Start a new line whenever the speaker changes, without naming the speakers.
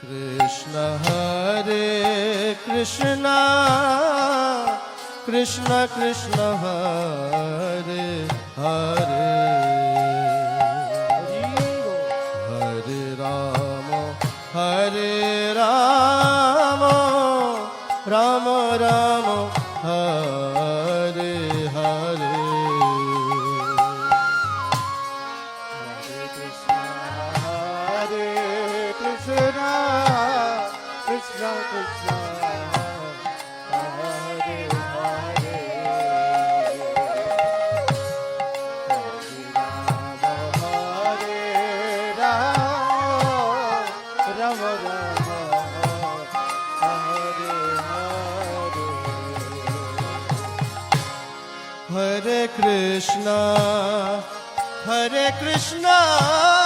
Krishna Krishna Krishna Hare Hare Hare Rama Hare Rama Rama Rama Hare Hare
Krishna Krishna Hare Hare Hare Rama Rama Rama Hare Hare
Hare Krishna